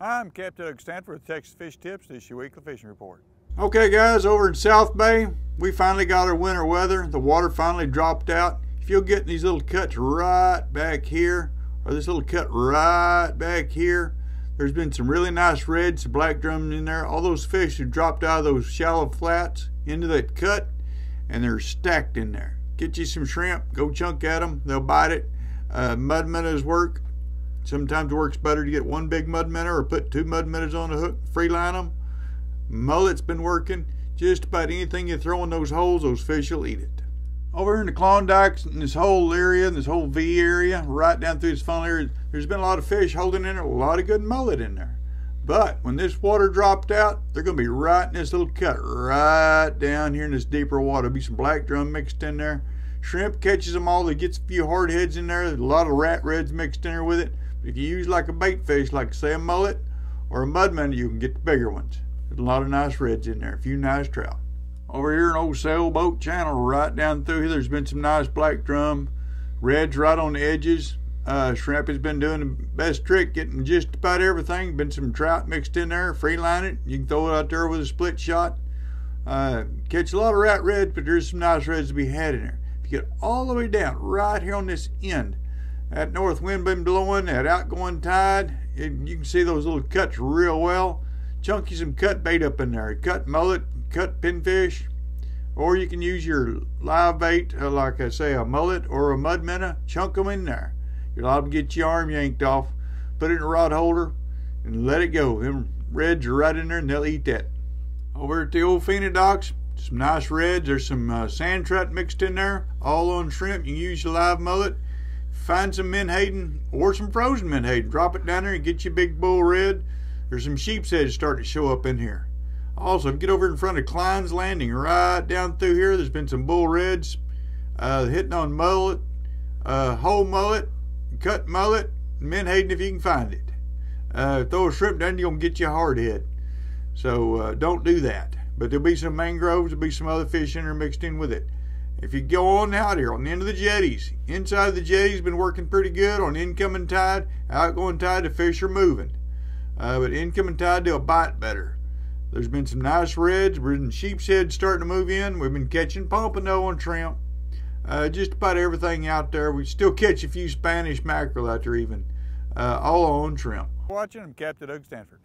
I'm Capt. Stanford with Texas Fish Tips. This is your weekly fishing report. Okay guys, over in South Bay, we finally got our winter weather. The water finally dropped out. If you'll get these little cuts right back here, or this little cut right back here, there's been some really nice reds, some black drum in there. All those fish have dropped out of those shallow flats into that cut, and they're stacked in there. Get you some shrimp, go chunk at them, they'll bite it. Mud minnows work. Sometimes it works better to get one big mud minnow or put two mud minnows on the hook, free line them. Mullet's been working. Just about anything you throw in those holes, those fish will eat it. Over here in the Klondikes, in this whole area, in this whole V area, right down through this funnel area, there's been a lot of fish holding in there, a lot of good mullet in there. But when this water dropped out, they're going to be right in this little cut, right down here in this deeper water. There'll be some black drum mixed in there. Shrimp catches them all. It gets a few hard heads in there. There's a lot of rat reds mixed in there with it. If you use like a bait fish, like say a mullet or a mud minnow, you can get the bigger ones. There's a lot of nice reds in there, a few nice trout. Over here in old sailboat channel, right down through here, there's been some nice black drum, reds right on the edges. Shrimp has been doing the best trick, getting just about everything. Been some trout mixed in there, free line it. You can throw it out there with a split shot. Catch a lot of rat reds, but there's some nice reds to be had in there. If you get all the way down right here on this end, that north wind been blowing, that outgoing tide, you can see those little cuts real well. Chunk you some cut bait up in there. Cut mullet, cut pinfish, or you can use your live bait, like I say, a mullet or a mud minnow. Chunk them in there. You're liable to get your arm yanked off. Put it in a rod holder and let it go. Them reds are right in there and they'll eat that. Over at the old Fina docks, some nice reds. There's some sand trout mixed in there, all on shrimp. You can use your live mullet. Find some menhaden or some frozen menhaden. Drop it down there and get you a big bull red. There's some sheep's heads starting to show up in here. Also, if you get over in front of Klein's Landing, right down through here, there's been some bull reds hitting on mullet, whole mullet, cut mullet, menhaden if you can find it. Throw a shrimp down, you're going to get you a hard head. So don't do that. But there'll be some mangroves, there'll be some other fish in there mixed in with it. If you go on out here on the end of the jetties, inside of the jetties been working pretty good. On incoming tide, outgoing tide, the fish are moving. But incoming tide, they'll bite better. There's been some nice reds. We're in sheep's head starting to move in. We've been catching pompano on shrimp. Just about everything out there. We still catch a few Spanish mackerel out there even. All on shrimp. Watching, I'm Capt. Stanford.